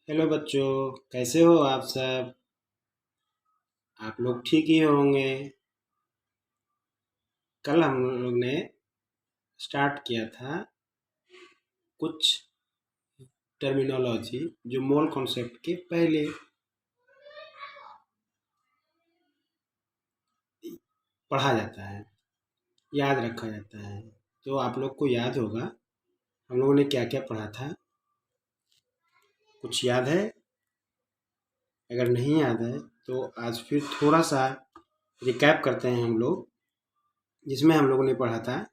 Hello बच्चों, कैसे हो आप सब। आप लोग ठीक ही होंगे। कल हम लोग ने स्टार्ट किया था कुछ टर्मिनोलॉजी जो मोल कॉन्सेप्ट के पहले पढ़ा जाता है, याद रखा जाता है। तो आप लोग को याद होगा हम लोगों ने क्या क्या पढ़ा था। कुछ याद है? अगर नहीं याद है तो आज फिर थोड़ा सा रिकैप करते हैं हम लोग, जिसमें हम लोगों ने पढ़ा था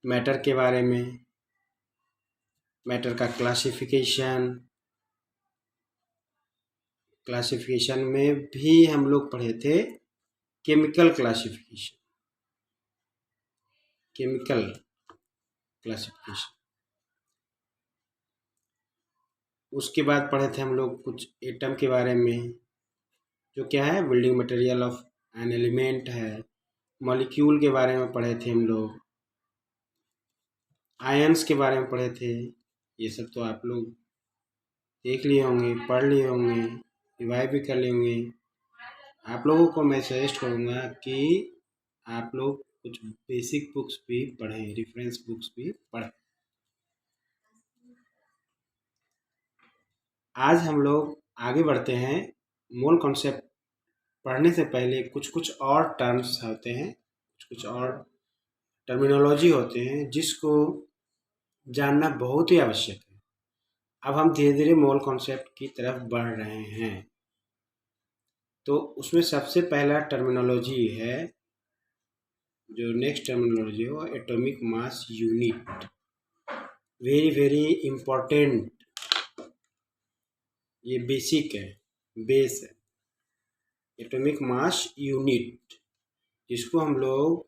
मैटर के बारे में, मैटर का क्लासिफिकेशन। क्लासिफिकेशन में भी हम लोग पढ़े थे केमिकल क्लासिफिकेशन, केमिकल क्लासिफिकेशन। उसके बाद पढ़े थे हम लोग कुछ एटम के बारे में, जो क्या है, building material of an element है। मॉलिक्यूल के बारे में पढ़े थे हम लोग। आयंस के बारे में पढ़े थे। ये सब तो आप लोग देख लिए होंगे, पढ़ लिए होंगे, रिवाइव भी कर लिए होंगे। आप लोगों को मैं सजेस्ट करूँगा कि आप लोग कुछ बेसिक बुक्स भी पढ़ें, रेफरेंस बुक्स भी पढ़ें। आज हम लोग आगे बढ़ते हैं। मोल कॉन्सेप्ट पढ़ने से पहले कुछ कुछ और टर्म्स होते हैं, कुछ कुछ और टर्मिनोलॉजी होते हैं जिसको जानना बहुत ही आवश्यक है। अब हम धीरे धीरे मोल कॉन्सेप्ट की तरफ बढ़ रहे हैं। तो उसमें सबसे पहला टर्मिनोलॉजी है, जो नेक्स्ट टर्मिनोलॉजी हो, atomic mass unit. Very very important, ये बेसिक है, बेस है। एटॉमिक मास यूनिट, जिसको हम लोग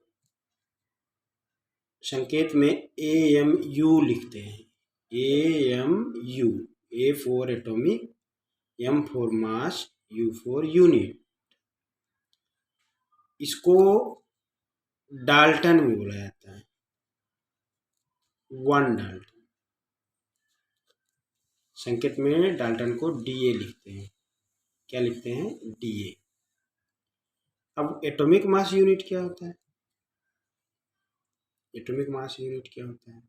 संकेत में AMU लिखते हैं। AMU, A for atomic, M for mass, U for unit. इसको डाल्टन में बोला जाता है, 1 डाल्टन। संकेत में डाल्टन को DA लिखते हैं। क्या लिखते हैं? DA। अब एटॉमिक मास यूनिट क्या होता है? एटॉमिक मास यूनिट क्या होता है?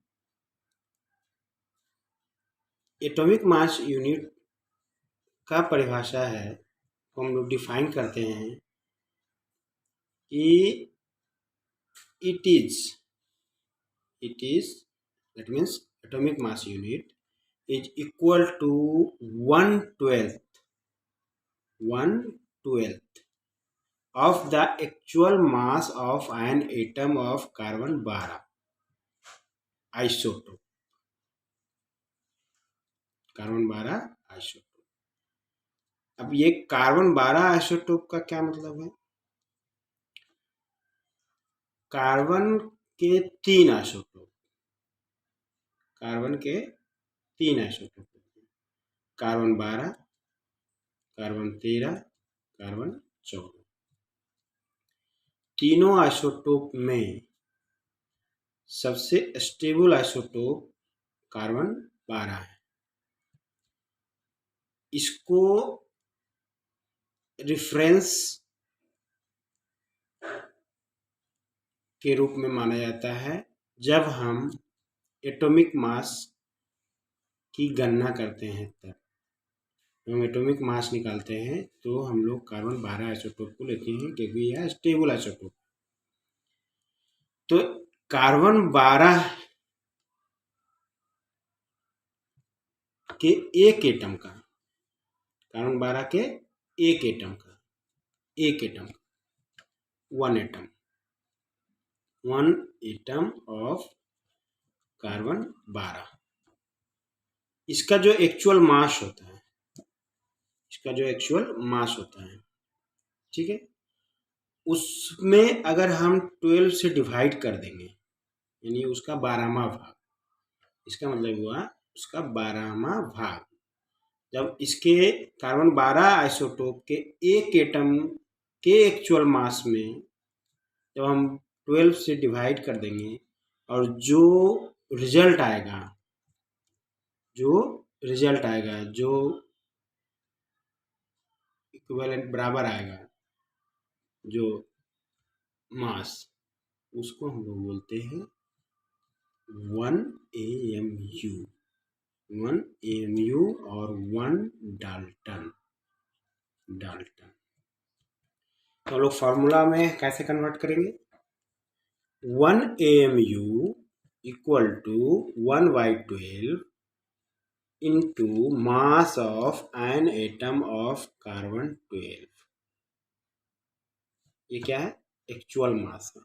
एटॉमिक मास यूनिट का परिभाषा है, को हम लोग डिफाइन करते हैं कि it is that means atomic mass unit is equal to 1/12 of the actual mass of an atom of carbon 12 isotope. Carbon 12 isotope. अब ये कार्बन 12 आइसोटोप का क्या मतलब है? कार्बन के 3 आइसोटोप, कार्बन के 3 आइसोटोप, कार्बन 12, कार्बन 13, कार्बन 14। तीनों isotope में सबसे स्टेबल आइसोटोप कार्बन 12 है। इसको रिफरेंस के रूप में माना जाता है जब हम एटॉमिक मास की गणना करते हैं। तब हम एटॉमिक मास निकालते हैं तो हम लोग कार्बन 12 आइसोटोप को लेते हैं, क्योंकि यह स्टेबल आइसोटोप। तो कार्बन 12 के एक एटम का, कार्बन 12 के एक एटम का, वन एटम ऑफ कार्बन 12, इसका जो एक्चुअल मास होता है, ठीक है, उसमें अगर हम 12 से डिवाइड कर देंगे, यानी उसका 12वां भाग, इसका मतलब हुआ उसका 12वां भाग। जब इसके कार्बन 12 आइसोटोप के एक एटम के एक्चुअल मास में जब हम 12 से डिवाइड कर देंगे, और जो रिजल्ट आएगा, जो इक्विवेलेंट बराबर आएगा जो मास, उसको हम लोग बोलते हैं 1 AMU। 1 AMU और 1 डाल्टन। तो हम लोग फार्मूला में कैसे कन्वर्ट करेंगे? 1 AMU equal to 1/12 into mass of an atom of carbon 12। ये क्या है? एक्चुअल मास है,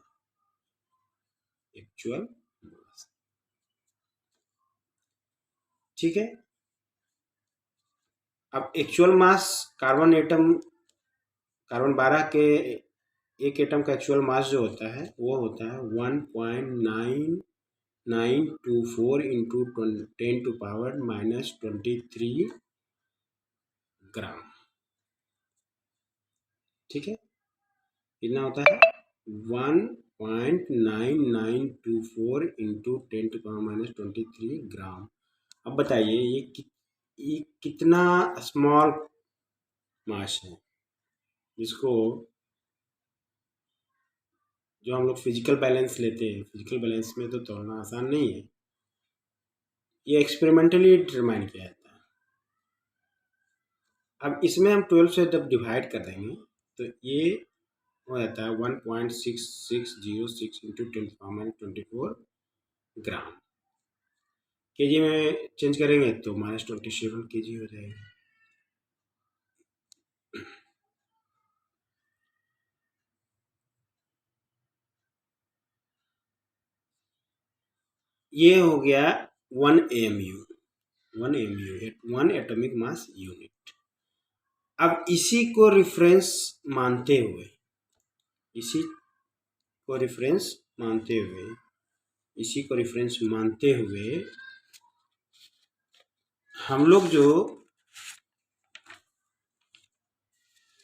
एक्चुअल मास। ठीक है। अब एक्चुअल मास कार्बन 12 के एक एटम का एक्चुअल मास जो होता है वो होता है 1.9924 इंटू 10⁻⁻23 ग्राम। ठीक है, कितना होता है? 1.9924 इंटू 10⁻⁻23 ग्राम। अब बताइए ये कितना स्मॉल मास है, जिसको जो हम लोग फिजिकल बैलेंस लेते हैं, फिजिकल बैलेंस में तो तोड़ना आसान नहीं है, ये एक्सपेरिमेंटली डिटरमाइन किया जाता है। अब इसमें हम 12 से जब डिवाइड कर देंगे तो ये हो जाता है 1.6606 इंटू 10⁻24 ग्राम। केजी में चेंज करेंगे तो -27 kg हो जाएगा। ये हो गया 1 AMU, 1 एटॉमिक मास यूनिट। अब इसी को रेफरेंस मानते हुए हम लोग जो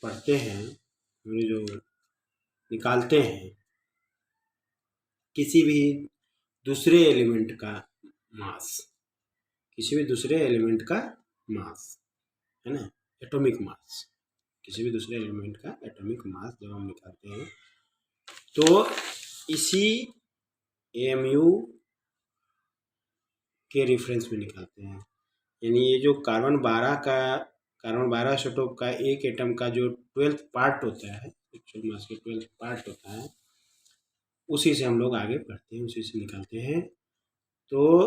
पढ़ते हैं, हम लोग जो निकालते हैं किसी भी दूसरे एलिमेंट का मास, है ना, एटॉमिक मास, किसी भी दूसरे एलिमेंट का एटॉमिक मास जब हम निकालते हैं तो इसी AMU के रेफरेंस में निकालते हैं। यानी ये जो कार्बन 12 एटॉम का एक एटम का जो 12th पार्ट होता है, एक्चुअल मास के 12th पार्ट होता है, उसी से हम लोग आगे पढ़ते हैं, उसी से निकालते हैं। तो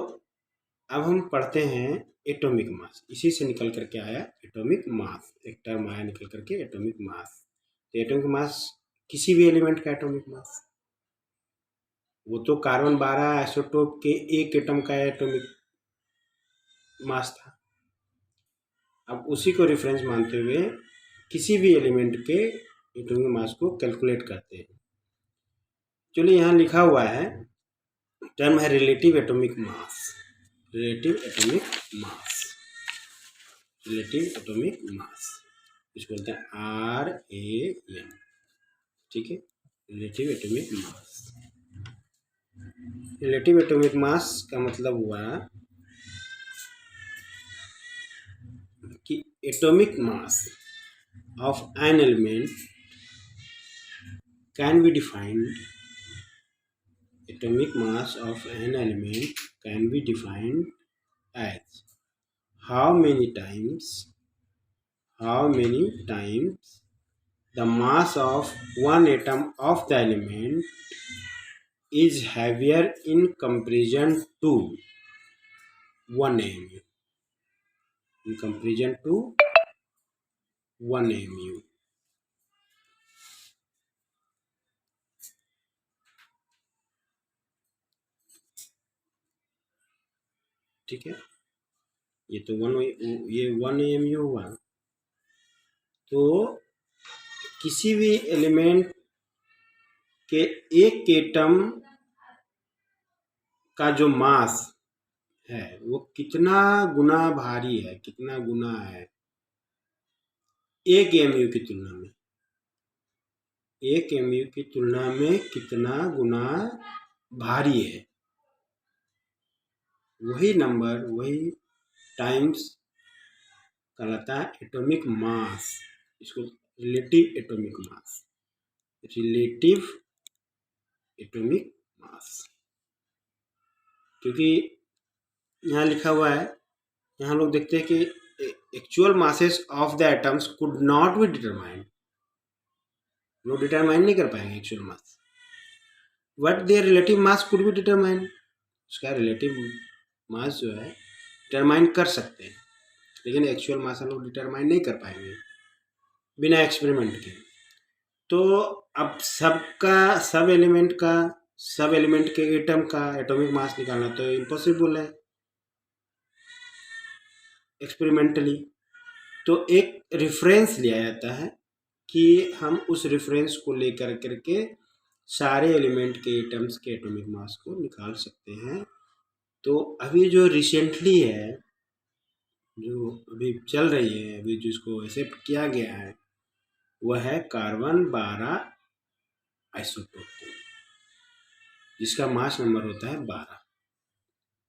अब हम पढ़ते हैं एटॉमिक मास। इसी से निकल करके आया एटॉमिक मास, एक टर्म आया निकल करके एटॉमिक मास। तो एटॉमिक मास किसी भी एलिमेंट का एटॉमिक मास, वो तो कार्बन 12 आइसोटोप के एक एटम का एटॉमिक मास था। अब उसी को रेफरेंस मानते हुए किसी भी एलिमेंट के एटॉमिक मास को कैलकुलेट करते हैं। चलिए यहाँ लिखा हुआ है, टर्म है रिलेटिव एटॉमिक मास। इसको बोलते हैं RAM। ठीक है, रिलेटिव एटॉमिक मास का मतलब हुआ कि atomic mass of an element can be defined as how many times the mass of one atom of the element is heavier in comparison to 1 AMU। ठीक है, ये तो 1 AMU हुआ। तो किसी भी एलिमेंट के एक एटम का जो मास है वो कितना गुना भारी है, कितना गुना है 1 AMU की तुलना में, 1 AMU की तुलना में कितना गुना भारी है, वही नंबर, वही टाइम्स कहलाता है एटॉमिक मास। इसको relative atomic mass, relative atomic mass, क्योंकि यहाँ लिखा हुआ है, यहाँ हम लोग देखते हैं कि actual masses of the atoms could not be determined, लोग डिटरमाइन नहीं कर पाएंगे actual mass, but there relative mass could be determined, उसका रिलेटिव मास जो है डिटरमाइन कर सकते हैं, लेकिन एक्चुअल मास हम लोग डिटरमाइन नहीं कर पाएंगे बिना एक्सपेरिमेंट के। तो अब सब एलिमेंट के एटम का एटॉमिक मास निकालना तो इम्पॉसिबल है एक्सपेरिमेंटली। तो एक रेफरेंस लिया जाता है कि हम उस रेफरेंस को लेकर करके सारे एलिमेंट के एटम्स के एटॉमिक मास को निकाल सकते हैं। तो अभी जो रिसेंटली है, जो अभी चल रही है, अभी जिसको एक्सेप्ट किया गया है, वह है कार्बन 12 आइसोटोप, जिसका मास नंबर होता है 12,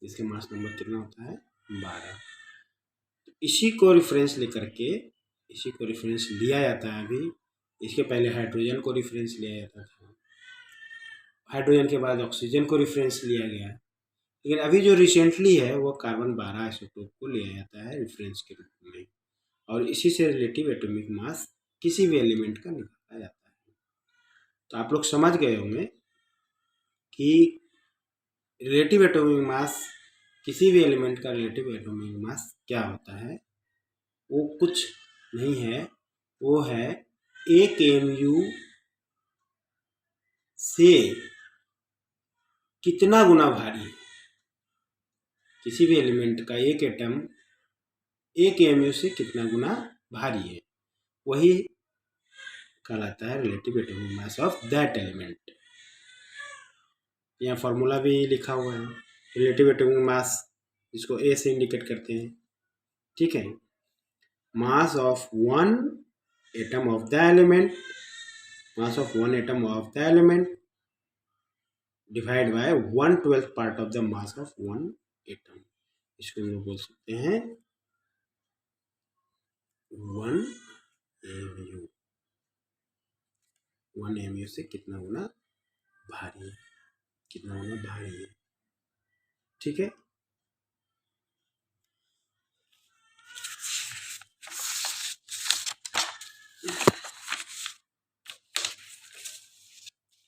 जिसका मास नंबर कितना होता है 12। तो इसी को रेफरेंस लेकर के, इसी को रेफरेंस लिया जाता है। अभी इसके पहले हाइड्रोजन को रेफरेंस लिया जाता था, हाइड्रोजन के बाद ऑक्सीजन को रेफरेंस लिया गया, लेकिन अभी जो रिसेंटली है वो कार्बन 12 आइसोटोप को लिया जाता है रेफरेंस के रूप में, और इसी से रिलेटिव एटॉमिक मास किसी भी एलिमेंट का निकाला जाता है। तो आप लोग समझ गए होंगे कि रिलेटिव एटॉमिक मास, किसी भी एलिमेंट का रिलेटिव एटॉमिक मास क्या होता है। वो कुछ नहीं है, वो है 1 mu से कितना गुना भारी है। किसी भी एलिमेंट का एक एटम 1 mu से कितना गुना भारी है, वही कहलाता है relative atomic mass of that element. यहाँ फॉर्मूला भी लिखा हुआ है रिलेटिव एटॉमिक मास, जिसको ए से इंडिकेट करते हैं, ठीक है। मास of one atom of the element, mass of one atom of the element divide by 1/12 part of the mass of one atom. इसको हम लोग बोल सकते हैं 1 mu। 1 mu से कितना गुना भारी है, कितना गुना भारी है, ठीक है।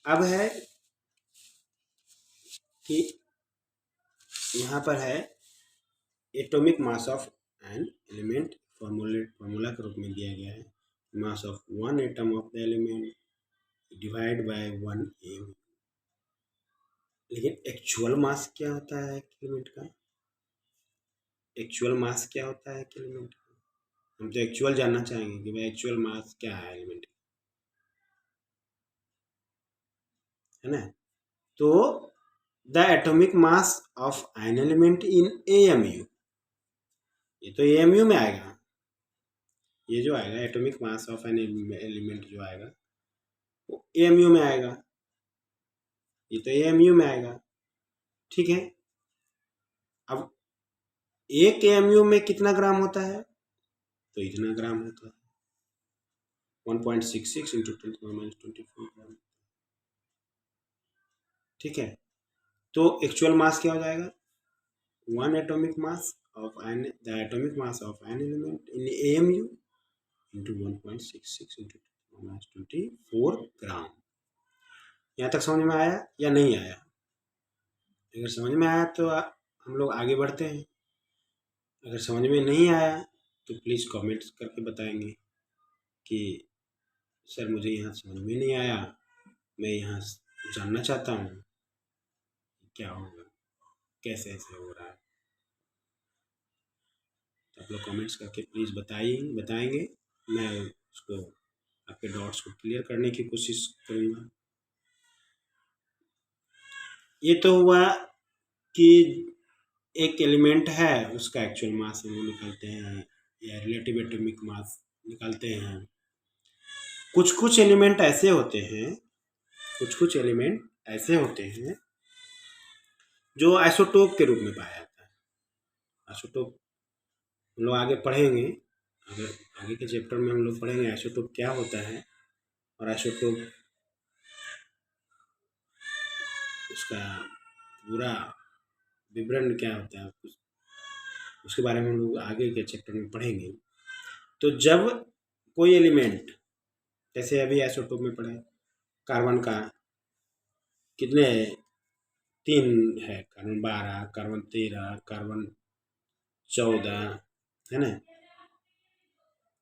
अब है कि यहाँ पर है atomic mass of an element, formula के रूप में दिया गया है, मास of one atom of the element divide by 1 mu। लेकिन एक्चुअल मास क्या होता है एलिमेंट का, एक्चुअल मास क्या होता है एलिमेंट का, हम तो एक्चुअल जानना चाहेंगे कि भाई एक्चुअल मास क्या है एलिमेंट, है ना। तो the atomic mass of an element in AMU, ये तो AMU में आएगा, ये जो आएगा atomic mass of an element जो आएगा वो AMU में आएगा, ये तो AMU में आएगा, ठीक है। अब 1 AMU में कितना ग्राम होता है, तो इतना ग्राम होता है, 1.66 इंटू 10⁻24 ग्राम, ठीक है। तो एक्चुअल मास क्या हो जाएगा, one atomic mass of an, the atomic mass of an element in AMU into 1.66 into 10⁻24 gram. यहाँ तक समझ में आया या नहीं आया? अगर समझ में आया तो हम लोग आगे बढ़ते हैं, अगर समझ में नहीं आया तो प्लीज़ कमेंट्स करके बताएंगे कि सर मुझे यहाँ समझ में नहीं आया, मैं यहाँ जानना चाहता हूँ क्या होगा, कैसे ऐसे हो रहा है। तो आप लोग कमेंट्स करके प्लीज़ बताएंगे, मैं उसको आपके डाउट्स को क्लियर करने की कोशिश करूँगा। ये तो हुआ कि एक एलिमेंट है उसका एक्चुअल मास हम लोग निकालते हैं या रिलेटिव एटॉमिक मास निकालते हैं। कुछ कुछ एलिमेंट ऐसे होते हैं, कुछ एलिमेंट ऐसे होते हैं जो आइसोटोप के रूप में पाया जाता है। आइसोटोप हम लोग आगे पढ़ेंगे, अगर आगे के चैप्टर में हम लोग पढ़ेंगे आइसोटोप क्या होता है और आइसोटोप उसका पूरा विवरण क्या होता है, उसके बारे में हम लोग आगे के चैप्टर में पढ़ेंगे। तो जब कोई एलिमेंट, जैसे अभी आइसोटोप में पढ़े कार्बन का कितने 3 है, कार्बन 12, कार्बन 13, कार्बन 14, है ना।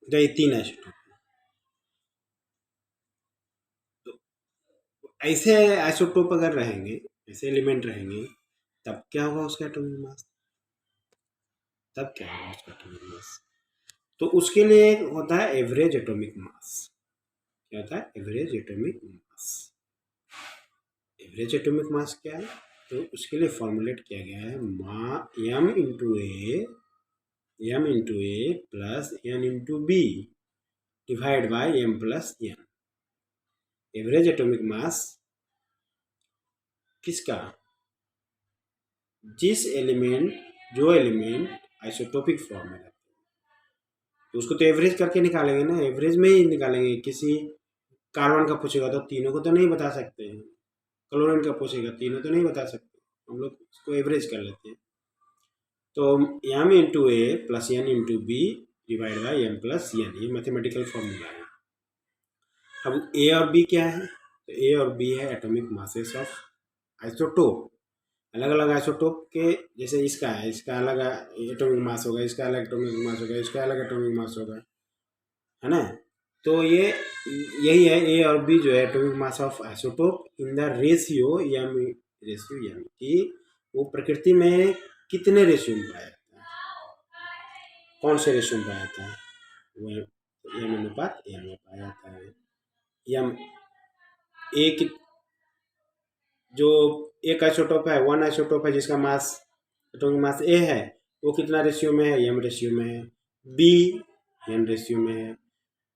तो ये 3 आइसोटोप। तो ऐसे आइसोटोप अगर रहेंगे, ऐसे एलिमेंट रहेंगे, तब क्या होगा उसका एटॉमिक मास, तब क्या होगा उसका एटॉमिक मास। तो उसके लिए होता है एवरेज एटॉमिक मास। क्या होता है? एवरेज एटॉमिक मास। एवरेज एटॉमिक मास क्या है? तो उसके लिए फॉर्मुलेट किया गया है m into a plus n into b divide by m plus n। Average atomic mass किसका? जो एलिमेंट आइसोटोपिक फॉर्म में रहता है, तो उसको तो एवरेज करके निकालेंगे ना, एवरेज में ही निकालेंगे। किसी कार्बन का पूछेगा तो तीनों को तो नहीं बता सकते हैं, क्लोरीन का पूछेगा तीनों तो नहीं बता सकते, हम लोग इसको एवरेज कर लेते हैं। तो m into a plus n into b divide by m plus n, ये मैथमेटिकल फॉर्मूला है। अब ए और बी क्या है? तो ए और बी है एटॉमिक मासेस ऑफ आइसोटोप। अलग अलग आइसोटोप के, जैसे इसका है, इसका अलग एटॉमिक मास होगा, इसका अलग एटॉमिक मास होगा, इसका अलग एटॉमिक मास होगा, है ना। तो ये यही है ए और बी जो है atomic mass of isotope in the ratio m कि वो प्रकृति में कितने रेशियो में पाया जाता है, कौन से रेशियो में पाया जाता है, वो एम अनुपात एम में पाया जाता है। एम एक जो एक आइसोटोप है, वन आइसोटोप है जिसका मास एटॉमिक मास ए है, वो कितना रेशियो में है? एम रेशियो में है। बी एन रेशियो में है।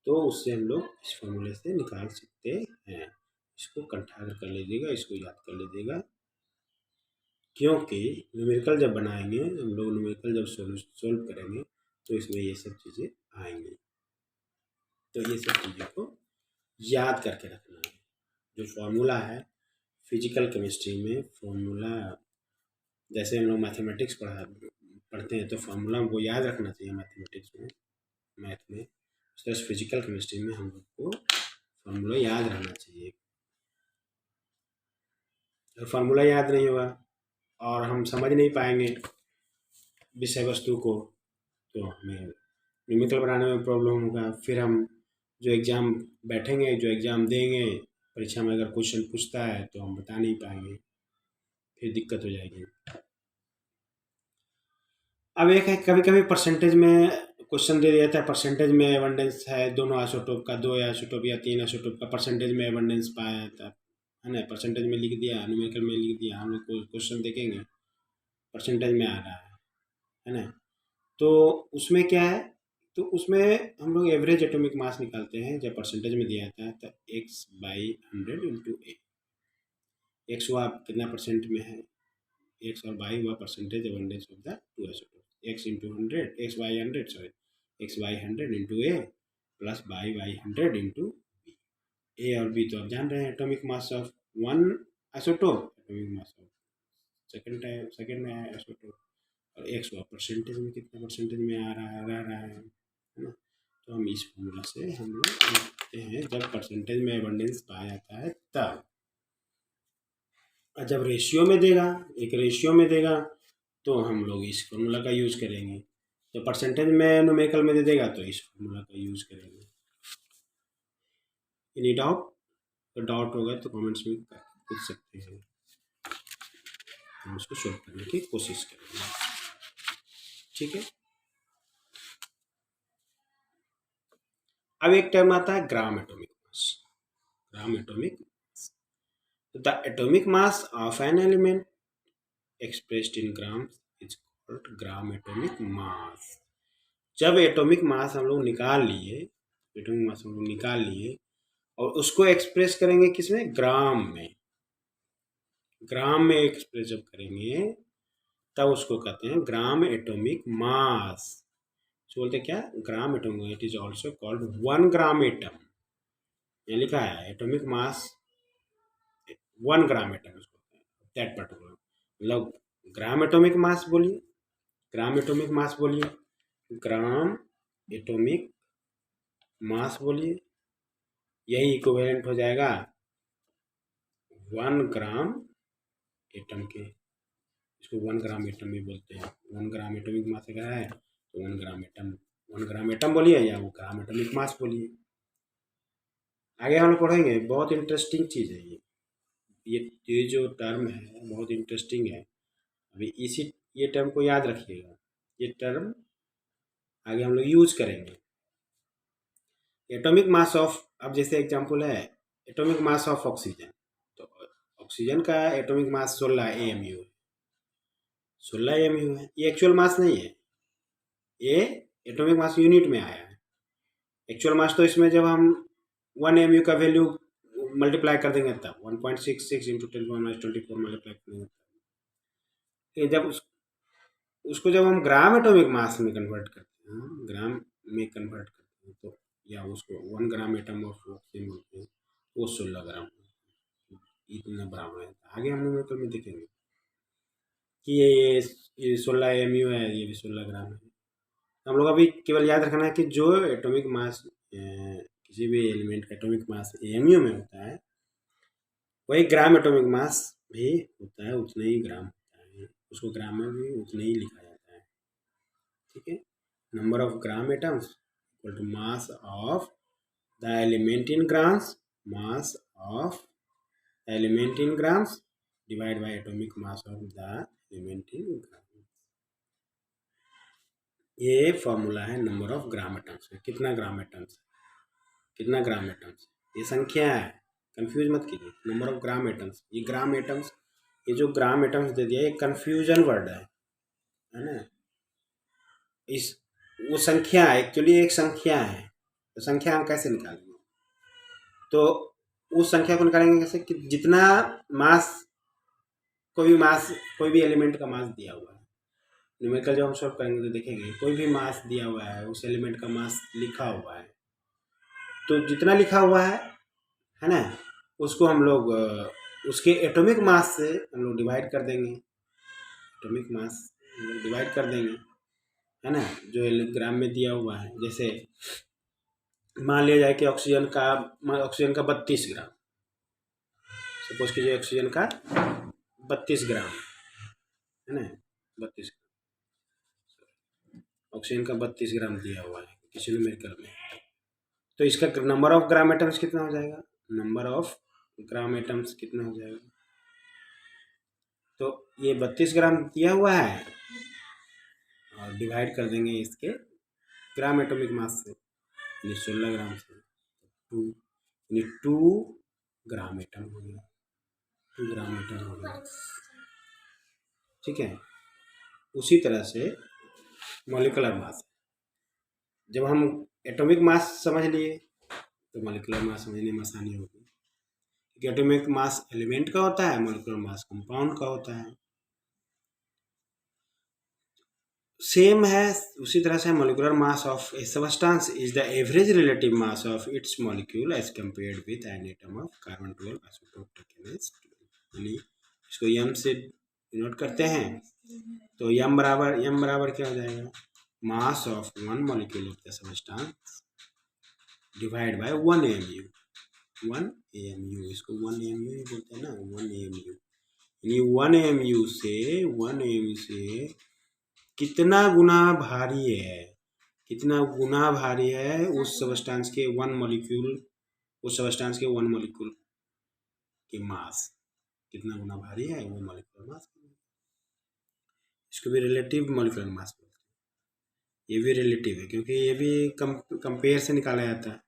तो उससे हम लोग इस फॉर्मूले से निकाल सकते हैं। इसको कंठागर कर लीजिएगा, इसको याद कर लीजिएगा, क्योंकि न्यूमेरिकल जब बनाएंगे हम लोग, न्यूमेरिकल जब सोल्व करेंगे तो इसमें ये सब चीज़ें आएंगी। तो ये सब चीज़ों को याद करके रखना है। जो फॉर्मूला है फिजिकल केमिस्ट्री में, फॉर्मूला जैसे हम लोग मैथमेटिक्स पढ़ते हैं तो फॉर्मूला हमको याद रखना चाहिए मैथमेटिक्स में, मैथ में। उस तरह से फिजिकल केमिस्ट्री में हम लोग को फॉर्मूला याद रहना चाहिए। अगर फार्मूला याद नहीं होगा और हम समझ नहीं पाएंगे विषय वस्तु को, तो हमें न्यूमेरिकल बनाने में प्रॉब्लम होगा। फिर हम जो एग्ज़ाम बैठेंगे, जो एग्ज़ाम देंगे, परीक्षा में अगर क्वेश्चन पूछता है तो हम बता नहीं पाएंगे, फिर दिक्कत हो जाएगी। अब एक है कभी कभी परसेंटेज में क्वेश्चन दे दिया था, परसेंटेज में एबंडेंस है दोनों आइसोटोप का, 2 आइसोटोप या 3 आइसोटोप का परसेंटेज में एबंडेंस पाया जाता है ना। परसेंटेज में लिख दिया, न्यूमेरिकल में लिख दिया, हम लोग को क्वेश्चन देखेंगे परसेंटेज में आ रहा है ना। तो उसमें क्या है, तो उसमें हम लोग एवरेज एटॉमिक मास निकालते हैं। जब परसेंटेज में दिया जाता है तो x/100 इंटू ए, एक्स हुआ कितना परसेंट में है, एक्स और वाई हुआ percentage abundance of the two isotope. X into 100, x/100 sorry, x/100 into a plus y/100 into b. A और बी तो आप जान रहे हैं atomic mass of one isotope, atomic mass of second में आइसोटोप, और एक्स हुआ परसेंटेज में कितना परसेंटेज में आ रहा है, रह रहा है ना। तो हम इस फॉर्मूला से हम लोग लिखते हैं जब परसेंटेज में एबंडेंस पाया जाता है तब। और जब रेशियो में देगा, एक रेशियो में देगा, तो हम लोग इस फॉर्मूला का यूज़ करेंगे। जब परसेंटेज में न्यूमेरिकल में दे देगा तो इस फॉर्मूला का यूज़ करेंगे। Any doubt? तो डाउट होगा तो कमेंट्स में पूछ सकते हैं, हम उसको सॉल्व करने की कोशिश करेंगे। ठीक है। अब एक टर्म आता है gram atomic mass. Gram atomic mass, the atomic mass of an element expressed in grams is called gram atomic mass. जब एटॉमिक मास हम लोग निकाल लिए, एटॉमिक मास हम लोग निकाल लिए और उसको एक्सप्रेस करेंगे किसमें? ग्राम में। ग्राम में एक्सप्रेस जब करेंगे तब उसको कहते हैं ग्राम एटॉमिक मास। इसको बोलते क्या, gram atom. It is also called 1 gram atom. ये लिखा है एटॉमिक मास 1 ग्राम एटम, इसको दैट पर्टिकुलर, मतलब ग्राम एटॉमिक मास बोलिए, ग्राम एटॉमिक मास बोलिए, ग्राम एटॉमिक मास बोलिए, यही इक्विवेलेंट हो जाएगा 1 ग्राम एटम के। इसको 1 ग्राम एटम भी बोलते हैं। 1 ग्राम एटॉमिक मास अगर है तो 1 ग्राम एटम, 1 ग्राम एटम बोलिए या वो ग्राम एटॉमिक मास बोलिए। आगे हम लोग पढ़ेंगे, बहुत इंटरेस्टिंग चीज़ है ये जो टर्म है बहुत इंटरेस्टिंग है। अभी ये टर्म को याद रखिएगा, ये टर्म आगे हम लोग यूज करेंगे। एटॉमिक मास ऑफ, अब जैसे एग्जांपल है एटॉमिक मास ऑफ ऑक्सीजन, तो ऑक्सीजन का एटॉमिक मास 16 AMU है, 16 AMU है। ये एक्चुअल मास नहीं है, ये एटॉमिक मास यूनिट में आया है। एक्चुअल मास तो इसमें जब हम 1 AMU का वैल्यू मल्टीप्लाई कर देंगे तब 1.66 इंटू 10⁻24 मल्टीप्लाई कर देंगे, जब उसको जब हम ग्राम एटॉमिक मास में कन्वर्ट करते हैं, ग्राम में कन्वर्ट करते हैं, तो या उसको 1 ग्राम एटम ऑफ ऑक्सीजन बोलते हैं, वो 16 ग्राम इतना बराबर है। आगे हम न्यूमेरिकल में देखेंगे कि ये 16 AMU है, ये भी 16 ग्राम है। हम लोग अभी केवल याद रखना है कि जो एटॉमिक मास किसी भी एलिमेंट का एटॉमिक मास AMU में होता है, वही ग्राम एटॉमिक मास भी होता है, उतना ही ग्राम होता है, उसको ग्राम में भी उतना ही लिखा जाता है। ठीक है, number of gram atoms equal to mass of the element in grams, mass of element in grams divide by atomic mass of the element in gram. ये फॉर्मूला है नंबर ऑफ ग्राम एटम्स में, कितना ग्राम atoms, कितना ग्राम atoms, ये संख्या है, confuse मत कीजिए। नंबर ऑफ ग्राम एटम्स, ये ग्राम एटम्स, ये जो ग्राम एटम्स दे दिया ये कंफ्यूजन वर्ड है ना। इस वो संख्या एक्चुअली एक संख्या है, तो संख्या हम कैसे निकालेंगे, तो उस संख्या को निकालेंगे कैसे कि जितना मास, कोई भी एलिमेंट का मास दिया हुआ है, न्यूमेरिकल जब हम सॉल्व करेंगे तो देखेंगे कोई भी मास दिया हुआ है, उस एलिमेंट का मास लिखा हुआ है, तो जितना लिखा हुआ है ना, उसको हम लोग उसके एटॉमिक मास से हम लोग डिवाइड कर देंगे, एटॉमिक मास हम लोग डिवाइड कर देंगे, है ना, जो ग्राम में दिया हुआ है। जैसे मान लिया जाए कि ऑक्सीजन का 32 ग्राम, सपोज कीजिए ऑक्सीजन का 32 ग्राम है ना, 32 ऑक्सीजन का 32 ग्राम दिया हुआ है किसी न्यूमेरिकल में, तो इसका नंबर ऑफ ग्राम एटम्स कितना हो जाएगा, नंबर ऑफ ग्राम एटम्स कितना हो जाएगा, तो ये 32 ग्राम दिया हुआ है और डिवाइड कर देंगे इसके ग्राम एटॉमिक मास से, यानी 16 ग्राम से, 2 ग्राम एटम हो गया, 2 ग्राम एटम हो गया। ठीक है, उसी तरह से मॉलिक्यूलर मास, जब हम एटॉमिक मास समझ लिए तो मॉलिक्यूलर मास समझने में आसानी होगी, क्योंकि एटॉमिक मास एलिमेंट का होता है, मॉलिक्यूलर मास कंपाउंड का होता है। सेम है, उसी तरह से molecular mass of a substance is the average relative mass of its molecule as compared with an atom of carbon 12 isotope taken as, यानी इसको m से डिनोट करते हैं, तो m बराबर क्या हो जाएगा, मास of one molecule of the substance divide by 1 AMU, 1 AMU, इसको 1 AMU ही बोलते हैं ना, 1 AMU, यानी 1 AMU से कितना गुना भारी है, कितना गुना भारी है उस सबस्टेंस के 1 मॉलिक्यूल, उस सबस्टेंस के 1 मॉलिक्यूल के मास कितना गुना भारी है, वो मॉलिक्यूलर मास, इसको भी रिलेटिव मॉलिक्यूलर मास बोलते हैं। ये भी रिलेटिव है क्योंकि ये भी कंपेयर से निकाला जाता है।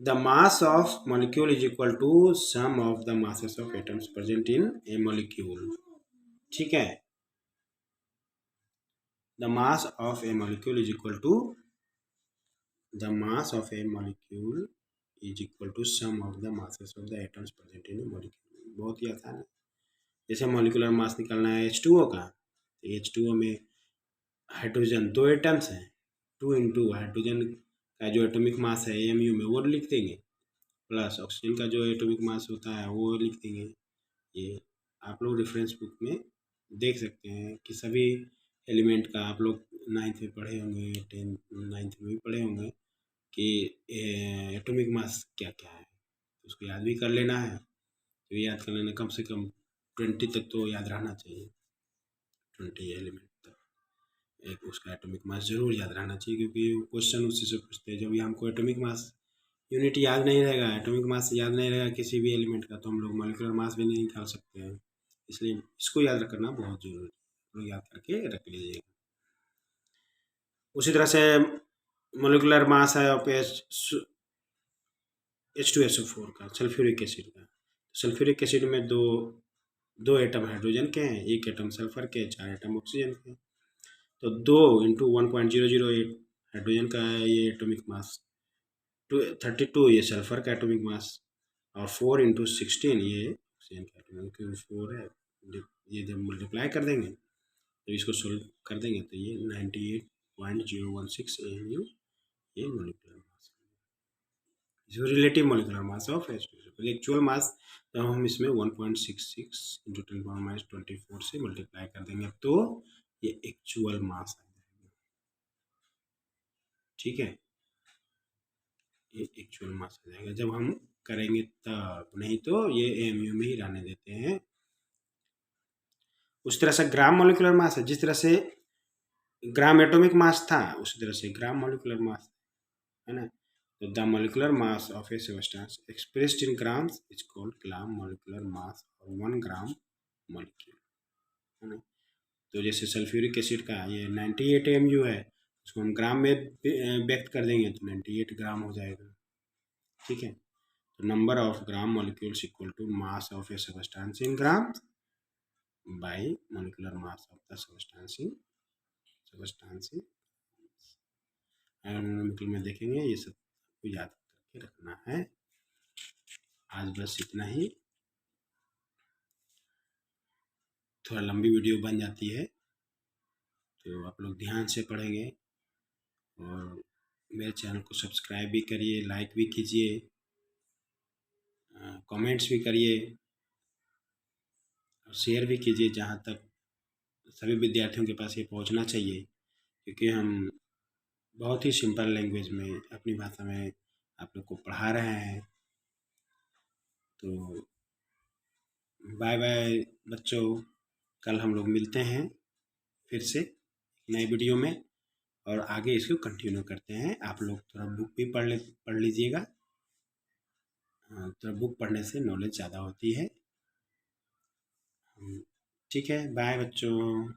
The mass of molecule is equal to sum of the masses of atoms present in a molecule. ठीक है, the mass of a molecule is equal to sum of the masses of the atoms present in a molecule। बहुत ही आसान है। जैसे molecular mass निकालना है H2O का, तो H2O में हाइड्रोजन 2 एटम्स हैं, 2 इंटू हाइड्रोजन का जो एटॉमिक मास है AMU में वो लिख देंगे, प्लस ऑक्सीजन का जो एटॉमिक मास होता है वो लिख देंगे। ये आप लोग रेफरेंस बुक में देख सकते हैं कि सभी एलिमेंट का आप लोग 9th में पढ़े होंगे, 9th में भी पढ़े होंगे कि एटॉमिक मास क्या क्या है, उसको याद भी कर लेना है। तो याद कर लेना, कम से कम 20 तक तो याद रहना चाहिए, 20 एलिमेंट तक एक उसका एटॉमिक मास जरूर याद रहना चाहिए, क्योंकि क्वेश्चन उसी से पूछते हैं। जब भी हमको एटॉमिक मास यूनिट याद नहीं रहेगा, एटॉमिक मास याद नहीं रहेगा किसी भी एलिमेंट का, तो हम लोग मॉलिक्यूलर मास भी नहीं निकाल सकते हैं। इसलिए इसको याद रखना बहुत जरूरी है, लोग याद करके रख लीजिएगा। उसी तरह से मॉलिक्यूलर मास है ऑफ H2SO4 का, सल्फ्यूरिक एसिड का। सल्फ्यूरिक एसिड में दो एटम हाइड्रोजन के हैं, एक एटम सल्फर के, 4 एटम ऑक्सीजन के। तो 2 इंटू 1.008 हाइड्रोजन का है ये एटॉमिक मास, 32 ये सल्फर का एटॉमिक मास, और 4 इंटू 16 ये ऑक्सीजन का एटॉमिक, क्योंकि 4 है। ये जब मल्टीप्लाई कर देंगे, तो इसको सोल्व कर देंगे, तो ये 98.016 AMU ये मोलिकुलर मास, जो relative molecular mass of H2SO4। Actual mass जब हम इसमें 1.66 इंटू 10⁻24 से मल्टीप्लाई कर देंगे, तो ये एक्चुअल मास आ जाएगा। ठीक है, ये एक्चुअल मास आ जाएगा जब हम करेंगे तब, नहीं तो ये AMU में ही रहने देते हैं। उस तरह से ग्राम मोलिकुलर मास है, जिस तरह से ग्राम एटॉमिक मास था उसी तरह से ग्राम मोलिकुलर मास है ना। तो the molecular mass of a substance expressed in grams is called gram molecular mass और 1 ग्राम मोलिक्यूल है ना। तो जैसे सल्फ्यूरिक एसिड का ये 98 AMU है, उसको हम ग्राम में व्यक्त कर देंगे तो 98 ग्राम हो जाएगा। ठीक है, तो number of gram molecules equal to mass of a substance in gram by molecular mass of the substance in example में देखेंगे, ये सब को याद करके रखना है। आज बस इतना ही, थोड़ा लंबी वीडियो बन जाती है, तो आप लोग ध्यान से पढ़ेंगे और मेरे चैनल को सब्सक्राइब भी करिए, लाइक भी कीजिए, कमेंट्स भी करिए और शेयर भी कीजिए, जहाँ तक सभी विद्यार्थियों के पास ये पहुँचना चाहिए, क्योंकि हम बहुत ही सिंपल लैंग्वेज में अपनी भाषा में आप लोग को पढ़ा रहे हैं। तो बाय बाय बच्चों, कल हम लोग मिलते हैं फिर से नए वीडियो में, और आगे इसको कंटिन्यू करते हैं। आप लोग थोड़ा बुक भी पढ़ लीजिएगा, थोड़ा बुक पढ़ने से नॉलेज ज़्यादा होती है। ठीक है, बाय बच्चों।